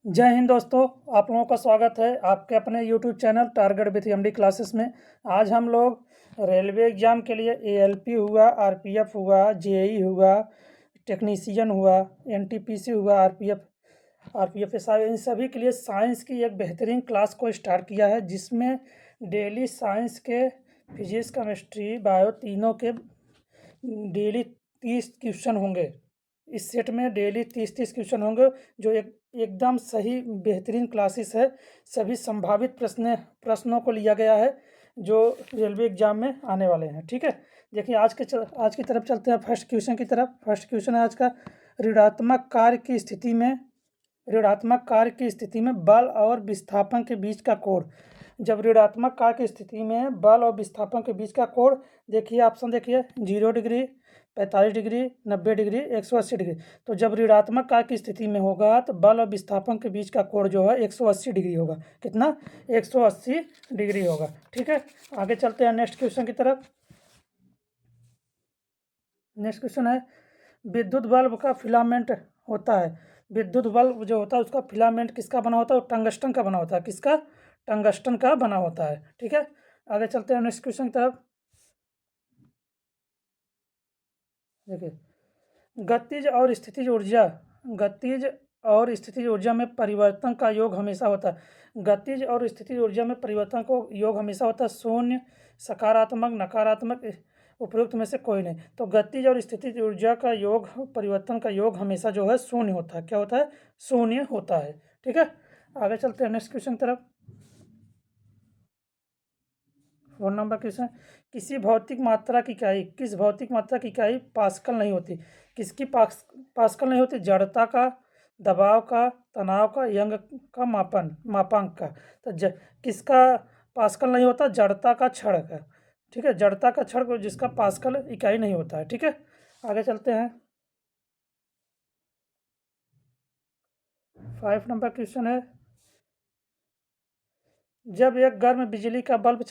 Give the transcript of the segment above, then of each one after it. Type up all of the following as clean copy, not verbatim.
जय हिंद दोस्तों, आप लोगों का स्वागत है आपके अपने YouTube channel target with MD classes में। आज हम लोग रेलवे एग्ज़ाम के लिए एएलपी हुआ, आरपीएफ हुआ, जेईई हुआ, टेक्नीशियन हुआ, एनटीपीसी हुआ, आरपीएफ इन सभी के लिए साइंस की एक बेहतरीन क्लास को स्टार्ट किया है, जिसमें डेली साइंस के फिजिक्स, केमिस्ट्री, बायो तीनों के डेली 30 क्वेश्चन होंगे। इस सेट में डेली 30 क्वेश्चन होंगे, जो एकदम सही बेहतरीन क्लासेस है। सभी संभावित प्रश्नों को लिया गया है जो रेलवे एग्जाम में आने वाले हैं। ठीक है, देखिए आज की तरफ चलते हैं फर्स्ट क्वेश्चन की तरफ। फर्स्ट क्वेश्चन है आज का, ऋणात्मक कार्य की स्थिति में बल और विस्थापन के बीच का कोण। जब ऋणात्मक कार्य की स्थिति में बल और विस्थापन के बीच का कोण, देखिए ऑप्शन देखिए 0 डिग्री, 45 डिग्री, 90 डिग्री, 180 डिग्री। तो जब ऋणात्मक कार्य की स्थिति में होगा तो बल और विस्थापन के बीच का कोण जो है 180 डिग्री होगा। कितना? 180 डिग्री होगा। ठीक है, आगे चलते हैं नेक्स्ट क्वेश्चन की तरफ। नेक्स्ट क्वेश्चन है, विद्युत बल्ब का फिलामेंट होता है। विद्युत बल्ब जो होता है उसका फिलामेंट किसका बना होता है? टंगस्टन का बना होता है। किसका? टंगस्टन का बना होता है। ठीक है, आगे चलते हैं नेक्स्ट क्वेश्चन की तरफ। देखिए, गतिज और स्थितिज ऊर्जा में परिवर्तन का योग हमेशा होता है। गतिज और स्थितिज ऊर्जा में परिवर्तन को योग हमेशा होता है शून्य, सकारात्मक, नकारात्मक, उपरोक्त में से कोई नहीं। तो गतिज और स्थितिज ऊर्जा का योग, परिवर्तन का योग हमेशा जो है शून्य होता है। क्या होता है? शून्य होता है। ठीक है, आगे चलते हैं नेक्स्ट क्वेश्चन की तरफ। 4 नंबर क्वेश्चन, किस भौतिक मात्रा की इकाई पास्कल नहीं होती? किसकी पास्कल नहीं होती? जड़ता का, दबाव का, तनाव का, यंग का मापांक का। तो किसका पास्कल नहीं होता? जड़ता का, क्षण का। ठीक है, जड़ता का क्षण को जिसका पास्कल इकाई नहीं होता है। ठीक है, आगे चलते हैं। 5 नंबर क्वेश्चन है, जब एक गर्म बिजली का बल्ब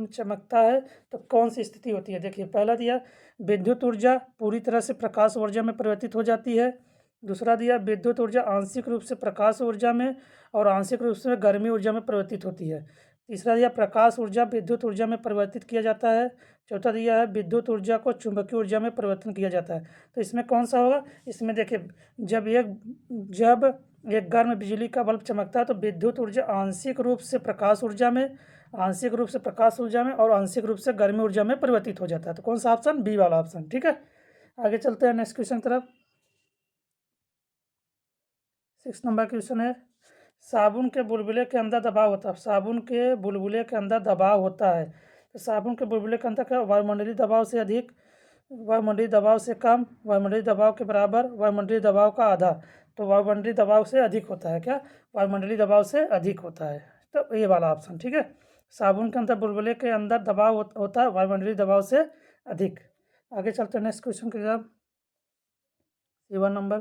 चमकता है तो कौन सी स्थिति होती है? देखिए, पहला दिया विद्युत ऊर्जा पूरी तरह से प्रकाश ऊर्जा में परिवर्तित हो जाती है। दूसरा दिया विद्युत ऊर्जा आंशिक रूप से प्रकाश ऊर्जा में और आंशिक रूप से गर्मी ऊर्जा में परिवर्तित होती है। तीसरा दिया प्रकाश ऊर्जा विद्युत ऊर्जा में परिवर्तित किया जाता है। चौथा दिया है विद्युत ऊर्जा को चुंबकीय ऊर्जा में परिवर्तन किया जाता है। तो इसमें कौन सा होगा? इसमें देखिए, जब एक गर्म बिजली का बल्ब चमकता है तो विद्युत ऊर्जा आंशिक रूप से प्रकाश ऊर्जा में और आंशिक रूप से गर्मी ऊर्जा में परिवर्तित हो जाता है। तो कौन सा ऑप्शन? बी वाला ऑप्शन। ठीक है, आगे चलते हैं नेक्स्ट क्वेश्चन की तरफ। 6 नंबर क्वेश्चन है, साबुन के बुलबुले के अंदर दबाव होता है। तो साबुन के बुलबुले के अंदर क्या? वायुमंडलीय दबाव से अधिक, वायुमंडलीय दबाव से कम, वायुमंडलीय दबाव के बराबर, वायुमंडलीय दबाव का आधा। तो वायुमंडलीय दबाव से अधिक होता है। क्या? वायुमंडलीय दबाव से अधिक होता है। तो ये वाला ऑप्शन। ठीक है, साबुन के अंदर बुलबुले के अंदर दबाव होता है वायुमंडलीय दबाव से अधिक। आगे चलते हैं नेक्स्ट क्वेश्चन की तरफ। 7 नंबर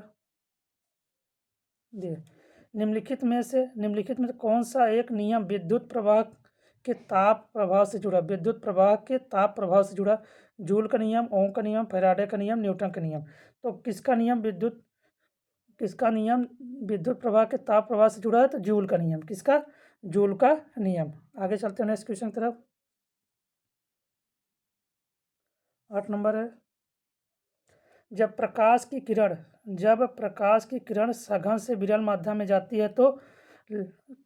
दिए, निम्नलिखित में से कौन सा एक नियम विद्युत प्रवाह के ताप प्रभाव से जुड़ा? जूल का नियम, ओम का नियम, फैराडे का नियम, न्यूटन का नियम। तो किसका नियम विद्युत प्रवाह के ताप प्रभाव से जुड़ा है? तो जूल का नियम। किसका? जूल का नियम। आगे चलते हैं नेक्स्ट क्वेश्चन की तरफ। 8 नंबर है, जब प्रकाश की किरण सघन से विरल माध्यम में जाती है तो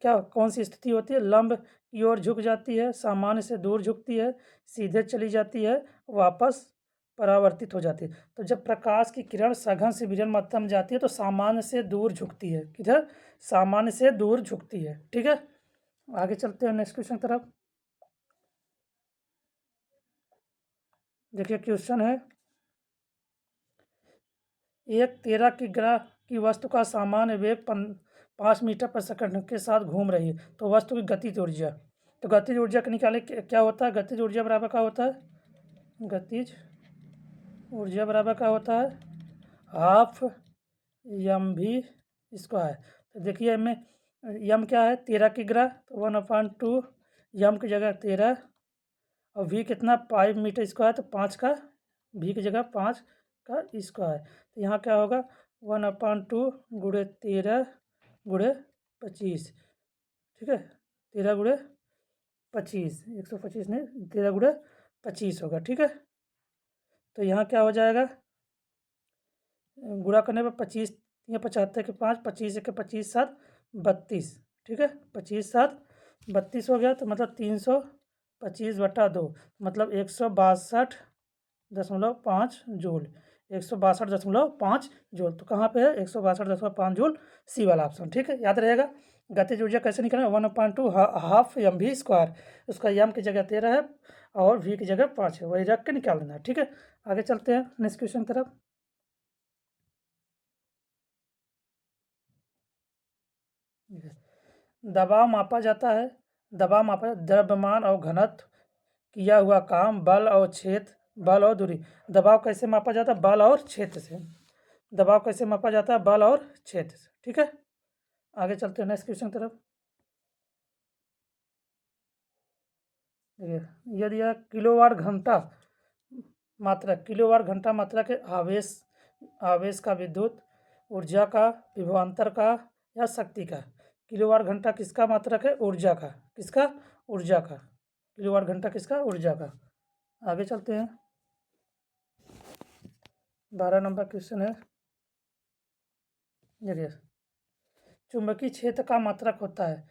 कौन सी स्थिति होती है? लंब की ओर झुक जाती है, सामान्य से दूर झुकती है, सीधे चली जाती है, वापस परावर्तित हो जाती है। तो जब प्रकाश की किरण सघन से विरल माध्यम में जाती है तो सामान्य से दूर झुकती है। किधर? सामान्य से दूर झुकती है। ठीक है, आगे चलते हैं नेक्स्ट क्वेश्चन की तरफ। देखिए, क्वेश्चन है, एक 13 की ग्रह की वस्तु का सामान्य वेग 5 मीटर पर सेकंड के साथ घूम रही है, तो वस्तु की गतिज ऊर्जा। तो गतिज ऊर्जा के निकाले क्या होता है? गतिज ऊर्जा बराबर क्या होता है? गतिज ऊर्जा बराबर क्या होता है? Half M V square. तो देखिए, में यम क्या है? 13 की ग्रह, तो 1/2 यम की जगह 13 और वी कितना? 5 मीटर स्क्वायर, तो 5 का वी की जगह 5 का स्क्वायर। तो यहाँ क्या होगा? 1/2 गुणे 13 गुणे 25, ठीक है। 13 गुणे 25, 125 नहीं, 13 गुणे 25 होगा, ठीक है। तो यहाँ क्या हो जाएगा, गुणा करने पर 25 या 75 के 5, 25 के 25 7 32, ठीक है। 25 7 32 हो गया, तो मतलब 325/2, मतलब 162.5 जूल, 162.5 जूल। तो कहाँ पे है 162.5 जूल, सी वाला ऑप्शन, ठीक है। याद रहेगा। गतिज ऊर्जा कैसे निकालना है, 1/2 हाफ एम वी स्क्वायर, उसका एम की जगह 13 है और वी की जगह 5 है, वही रख के निकाल देना है, ठीक है। आगे चलते हैं नेक्स्ट क्वेश्चन की तरफ। दबाव मापा जाता है, दबाव मापा द्रव्यमान और घनत्व, किया हुआ काम, बल और क्षेत्र, बल और दूरी। दबाव कैसे मापा जाता है, बल और क्षेत्र से। दबाव कैसे मापा जाता है, बल और क्षेत्र से, ठीक है। आगे चलते हैं नेक्स्ट क्वेश्चन की तरफ। देखिए, यदि यह किलोवाट घंटा मात्रा, किलोवाट घंटा मात्रा के आवेश का, विद्युत ऊर्जा का, विभवांतर का या शक्ति का। किलोवाट घंटा किसका मात्रक है, ऊर्जा का, किसका, ऊर्जा का। किलोवाट घंटा किसका, ऊर्जा का। आगे चलते हैं, 12 नंबर क्वेश्चन है। देखिए, चुंबकीय क्षेत्र का मात्रक होता है,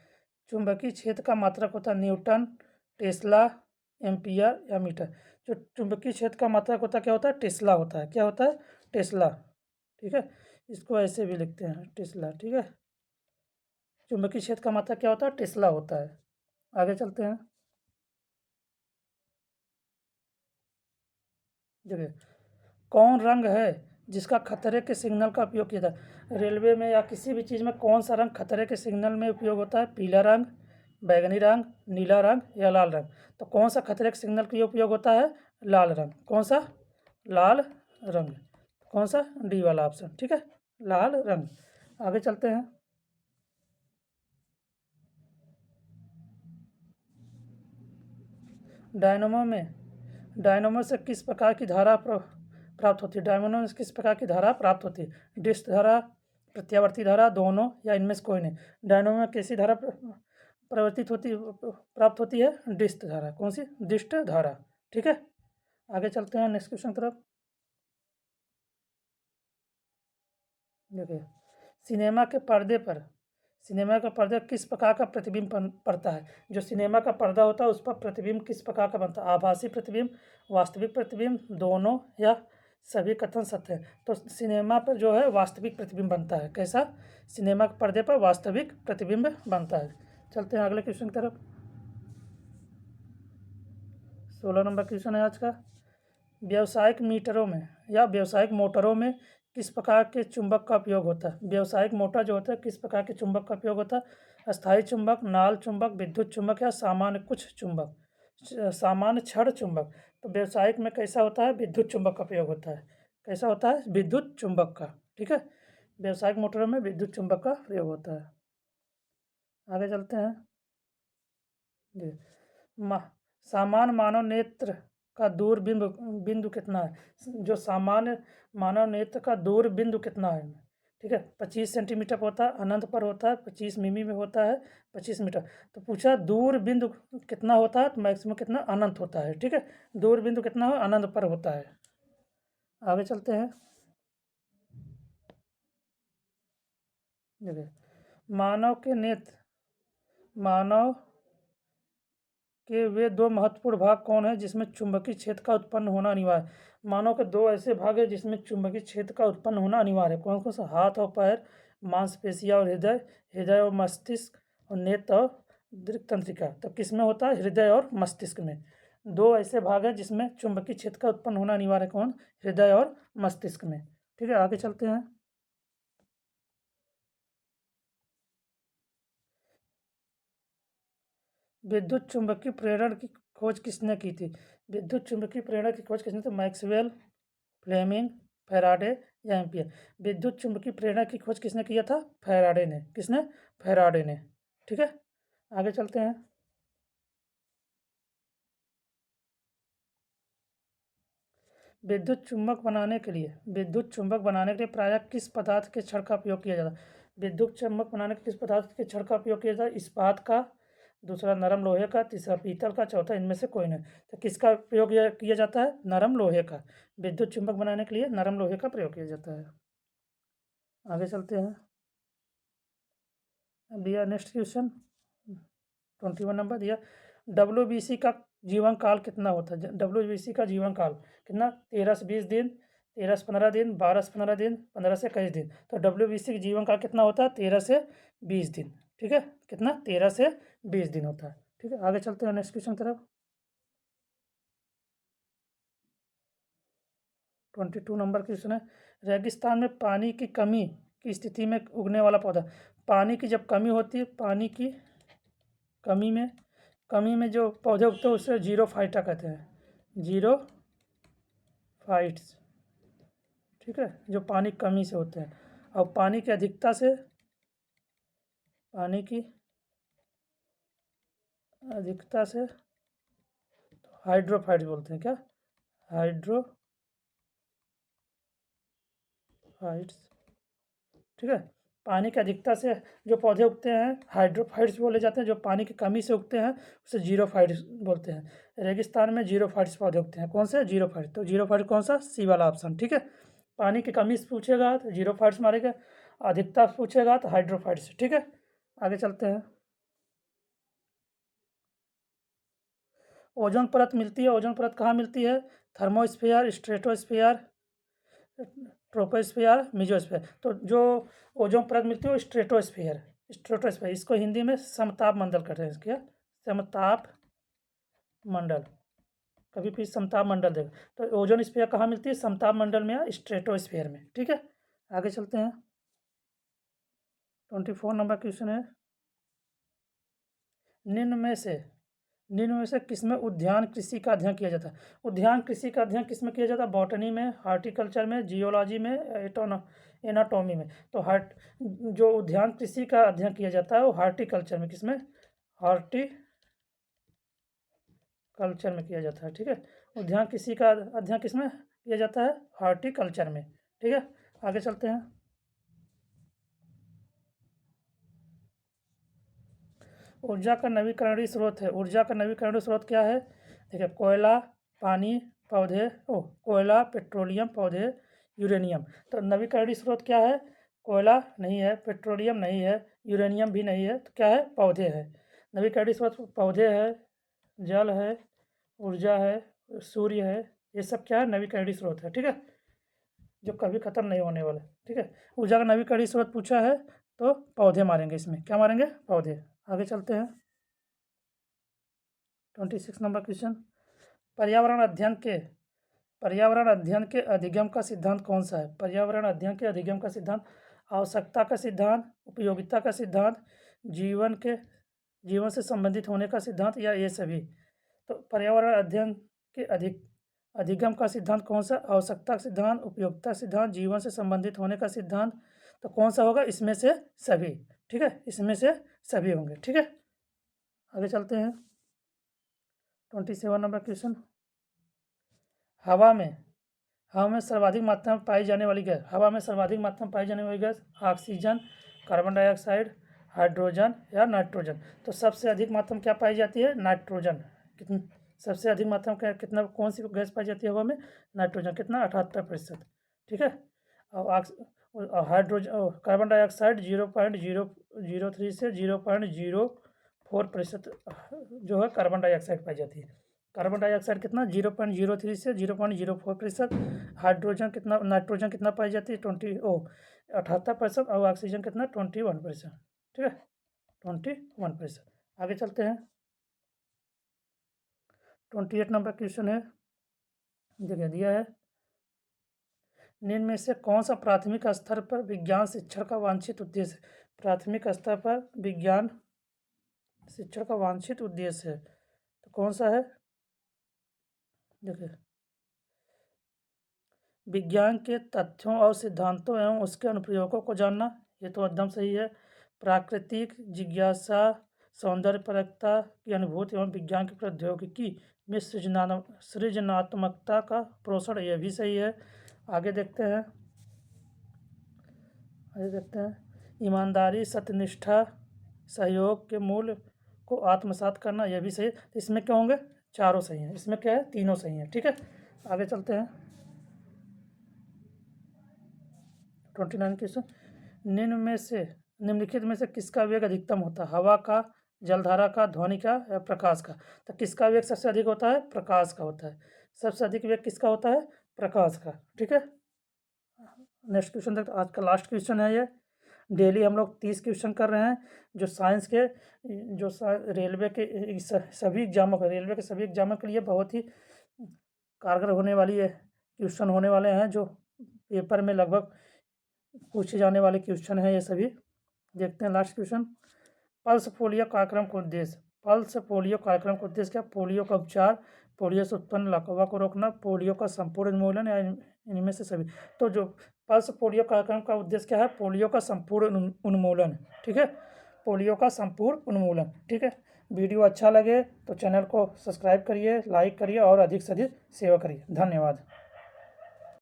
चुंबकीय क्षेत्र का मात्रक होता है न्यूटन, टेस्ला, एम्पियर या मीटर। जो चुंबकीय क्षेत्र का मात्रक होता है क्या होता है, टेस्ला होता है, क्या होता है, टेस्ला, ठीक है। इसको ऐसे भी लिखते हैं, टेस्ला, ठीक है। चुंबकीय क्षेत्र का मात्रक क्या होता है, टेस्ला होता है। आगे चलते हैं। देखिए, कौन रंग है जिसका खतरे के सिग्नल का उपयोग किया जाता है। रेलवे में या किसी भी चीज़ में कौन सा रंग खतरे के सिग्नल में उपयोग होता है, पीला रंग, बैगनी रंग, नीला रंग या लाल रंग। तो कौन सा खतरे के सिग्नल के लिए उपयोग होता है, लाल रंग। कौन सा, लाल रंग। कौन सा, डी वाला ऑप्शन, ठीक है, लाल रंग। आगे चलते हैं। डायनमो से किस प्रकार की धारा प्राप्त होती है। डायनमो से किस प्रकार की धारा प्राप्त होती है, डिस्क धारा, प्रत्यावर्ती धारा, दोनों या इनमें से कोई नहीं। डायनमो में कैसी धारा प्रवर्तित होती, प्राप्त होती है, डिस्क धारा। कौन सी, डिस्क धारा, ठीक है। आगे चलते हैं नेक्स्ट क्वेश्चन तरफ। देखिए, सिनेमा के पर्दे पर, सिनेमा का पर्दा किस प्रकार का प्रतिबिंब पड़ता है। जो सिनेमा का पर्दा होता है उस पर प्रतिबिंब किस प्रकार का बनता है, आभासी प्रतिबिंब, वास्तविक प्रतिबिंब, दोनों या सभी कथन सत्य है। तो सिनेमा पर जो है वास्तविक प्रतिबिंब बनता है, कैसा, सिनेमा के पर्दे पर वास्तविक प्रतिबिंब बनता है। चलते हैं अगले क्वेश्चन की तरफ। 16 नंबर क्वेश्चन है आज का। व्यावसायिक मीटरों में या व्यावसायिक मोटरों में किस प्रकार के चुंबक का उपयोग होता है। व्यावसायिक मोटर जो होता है किस प्रकार के चुंबक का उपयोग होता है, अस्थायी चुंबक, नाल चुंबक, विद्युत चुंबक या सामान्य कुछ चुंबक, सामान्य छड़ चुंबक। तो व्यावसायिक में कैसा होता है, विद्युत चुंबक का प्रयोग होता है, कैसा होता है, विद्युत चुंबक का, ठीक है। व्यावसायिक मोटरों में विद्युत चुंबक का प्रयोग होता है। आगे चलते हैं। जी, सामान्य मानव नेत्र का दूर बिंदु कितना है। जो सामान्य मानव नेत्र का दूर बिंदु कितना है, ठीक है, 25 सेंटीमीटर होता है, अनंत पर होता है, 25 मिमी में होता है, 25 मीटर। तो पूछा दूर बिंदु कितना होता है, तो मैक्सिमम कितना, अनंत होता है, ठीक है। दूर बिंदु कितना हो, अनंत पर होता है। आगे चलते हैं। देखिए, मानव के नेत्र, मानव के वे दो महत्वपूर्ण भाग कौन है जिसमें चुंबकीय क्षेत्र का उत्पन्न होना अनिवार्य है। मानव के दो ऐसे भाग है जिसमें चुंबकीय क्षेत्र का उत्पन्न होना अनिवार्य है। कौन कौन सा, हाथ और पैर, मांसपेशियां और हृदय, हृदय और मस्तिष्क, और नेत्र और दृक तंत्रिका। तो किस में होता है, हृदय और मस्तिष्क में। दो ऐसे भाग हैं जिसमें चुंबकीय क्षेत्र का उत्पन्न होना अनिवार्य है, कौन, हृदय और मस्तिष्क में, ठीक है। आगे चलते हैं। विद्युत चुंबकीय प्रेरण की खोज किसने की थी। विद्युत चुंबकीय प्रेरण की खोज किसने, तो मैक्सवेल, फ्लेमिंग, फैराडे या एम्पियर। विद्युत चुंबकीय प्रेरण की खोज किसने किया था, फैराडे ने। किसने, फैराडे ने, ठीक है। आगे चलते हैं। विद्युत चुम्बक बनाने के लिए प्रायः किस पदार्थ के छड़ का उपयोग किया जाता है? विद्युत चुम्बक बनाने के किस पदार्थ के छड़ का उपयोग किया जाता है? इस्पात का, दूसरा नरम लोहे का, तीसरा पीतल का, चौथा इनमें से कोई नहीं। तो किसका प्रयोग किया जाता है? नरम लोहे का। विद्युत चुम्बक बनाने के लिए नरम लोहे का प्रयोग किया जाता है। आगे चलते हैं। दिया नेक्स्ट क्वेश्चन 21 नंबर दिया, WBC का जीवन काल कितना होता है? WBC का जीवन काल कितना? 13 से 20 दिन, 13 से 15 दिन, 12 से 15 दिन, 15 से 21 दिन। तो WBC का जीवन काल कितना होता है? 13 से 20 दिन। ठीक है, कितना? 13 से 20 दिन होता है। ठीक है, आगे चलते हैं नेक्स्ट क्वेश्चन की तरफ। 22 नंबर क्वेश्चन है, रेगिस्तान में पानी की कमी की स्थिति में उगने वाला पौधा। पानी की जब कमी होती है, पानी की कमी में जो पौधे उगते हैं उसे जीरोफाइटा कहते हैं। जीरोफाइट्स। ठीक है, जो पानी कमी से होते हैं। और पानी की अधिकता से हाइड्रोफाइट्स बोलते हैं। क्या? हाइड्रोफाइट्स। ठीक है, पानी की अधिकता से जो पौधे उगते हैं हाइड्रोफाइट्स बोले जाते हैं। जो पानी की कमी से उगते हैं उसे जीरोफाइट्स बोलते हैं। रेगिस्तान में जीरोफाइट्स पौधे उगते हैं। कौन से? जीरोफाइट। तो जीरोफाइट कौन सा? सी वाला ऑप्शन। ठीक है, पानी की कमी से पूछेगा तो जीरोफाइट्स मारेगा, अधिकता से पूछेगा तो हाइड्रोफाइट्स। ठीक है, आगे चलते हैं। ओजोन परत मिलती है। ओजोन परत कहाँ मिलती है? Thermosphere, stratosphere, troposphere, mesosphere. तो जो ओजोन परत मिलती है वो स्ट्रेटोस्फीयर। इसको हिंदी में समताप मंडल कहते हैं। इसके समताप मंडल, कभी भी समताप मंडल देगा। तो ओजोन स्फीयर कहाँ मिलती है? समताप मंडल में या स्ट्रेटोस्फीयर में। ठीक है, आगे चलते हैं। 24 नंबर क्वेश्चन है, निम्न में से किसमें उद्यान कृषि का अध्ययन किया जाता है? उद्यान कृषि का अध्ययन किसमें किया जाता है? बॉटनी में, हार्टिकल्चर में, जियोलॉजी में, एनाटॉमी में। तो जो उद्यान कृषि का अध्ययन किया जाता है वो हार्टिकल्चर में। किसमें? हार्टिकल्चर में किया जाता है। ठीक है, उद्यान कृषि का अध्ययन किसमें किया जाता है? हार्टिकल्चर में। ठीक है, आगे चलते हैं। ऊर्जा का नवीकरणीय स्रोत है। ऊर्जा का नवीकरणीय स्रोत क्या है? देखिए, कोयला, पानी, पौधे, कोयला, पेट्रोलियम, पौधे, यूरेनियम। तो नवीकरणीय स्रोत क्या है? कोयला नहीं है, पेट्रोलियम नहीं है, यूरेनियम भी नहीं है। तो क्या है? पौधे है। नवीकरणीय स्रोत पौधे है, जल है, ऊर्जा है, सूर्य है। ये सब क्या है? नवीकरणीय स्रोत है। ठीक है, जो कभी खत्म नहीं होने वाले। ठीक है, ऊर्जा का नवीकरणीय स्रोत पूछा है तो पौधे मारेंगे। इसमें क्या मारेंगे? पौधे। आगे चलते हैं। 26 नंबर क्वेश्चन, पर्यावरण अध्ययन के अधिगम का सिद्धांत कौन सा है? पर्यावरण अध्ययन के अधिगम का सिद्धांत आवश्यकता का सिद्धांत, उपयोगिता का सिद्धांत, जीवन से संबंधित होने का सिद्धांत, या ये सभी? तो पर्यावरण अध्ययन के अधिगम का सिद्धांत कौन सा? आवश्यकता का सिद्धांत, उपयोगिता सिद्धांत, जीवन से संबंधित होने का सिद्धांत। तो कौन सा होगा? इसमें से सभी। ठीक है, इसमें से सभी होंगे। ठीक है, आगे चलते हैं। 27 नंबर क्वेश्चन, हवा में सर्वाधिक मात्रा में पाई जाने वाली गैस। हवा में सर्वाधिक मात्रा में पाई जाने वाली gas oxygen, carbon dioxide, hydrogen या नाइट्रोजन। तो सबसे अधिक मात्रा में क्या पाई जाती है? नाइट्रोजन। कितनी? सबसे अधिक मात्रा में कितना, कौन सी गैस पाई जाती है हवा में? नाइट्रोजन। कितना? 78%। ठीक है, और हाइड्रोजन, कार्बन डाइऑक्साइड 0.003 से 0.04% जो है कार्बन डाइऑक्साइड पाई जाती है। कार्बन डाइऑक्साइड कितना? 0.03 से 0.04%। हाइड्रोजन कितना, नाइट्रोजन कितना पाई जाती है? 78%। और ऑक्सीजन कितना? 21%। ठीक है, 21%। आगे चलते हैं। 28 नंबर क्वेश्चन है, जगह दिया है, निम्न में से कौन सा प्राथमिक स्तर पर विज्ञान शिक्षण का वांछित उद्देश्य? प्राथमिक स्तर पर विज्ञान शिक्षण का वांछित उद्देश्य है तो कौन सा है? देखिए, विज्ञान के तथ्यों और सिद्धांतों एवं उसके अनुप्रयोगों को जानना, ये तो एकदम सही है। प्राकृतिक जिज्ञासा, सौंदर्यपरकता की अनुभूति एवं विज्ञान की प्रौद्योगिकी में सृजनात्मकता का पोषण, यह भी सही है। आगे देखते हैं, ईमानदारी, सत्यनिष्ठा, सहयोग के मूल्य को आत्मसात करना, यह भी सही है। तो इसमें क्या होंगे, चारों सही हैं। इसमें क्या है, तीनों सही हैं। ठीक है, आगे चलते हैं। 29 क्वेश्चन, निम्नलिखित में से किसका वेग अधिकतम होता है, हवा का, जलधारा का, ध्वनि का या प्रकाश का। तो किसका वेग सबसे अधिक होता है, प्रकाश का होता है। सबसे अधिक वेग किसका होता है, प्रकाश का। ठीक है, नेक्स्ट क्वेश्चन देखते हैं। आज का लास्ट क्वेश्चन है ये। डेली हम लोग 30 क्वेश्चन कर रहे हैं, जो साइंस के, जो रेलवे के सभी एग्जामों के लिए बहुत ही कारगर होने वाली है, क्वेश्चन होने वाले हैं, जो पेपर में लगभग पूछे जाने वाले क्वेश्चन हैं ये सभी। देखते हैं लास्ट क्वेश्चन। पल्स पोलियो कार्यक्रम का उद्देश्य, क्या, पोलियो का उपचार, पोलियो से उत्पन्न लकवा को रोकना, पोलियो का संपूर्ण उन्मूलन, या इनमें से सभी। तो जो पल्स पोलियो कार्यक्रम का उद्देश्य क्या है, पोलियो का संपूर्ण उन्मूलन। ठीक है, पोलियो का संपूर्ण उन्मूलन। ठीक है, वीडियो अच्छा लगे तो चैनल को सब्सक्राइब करिए, लाइक करिए और अधिक से अधिक शेयर करिए। धन्यवाद।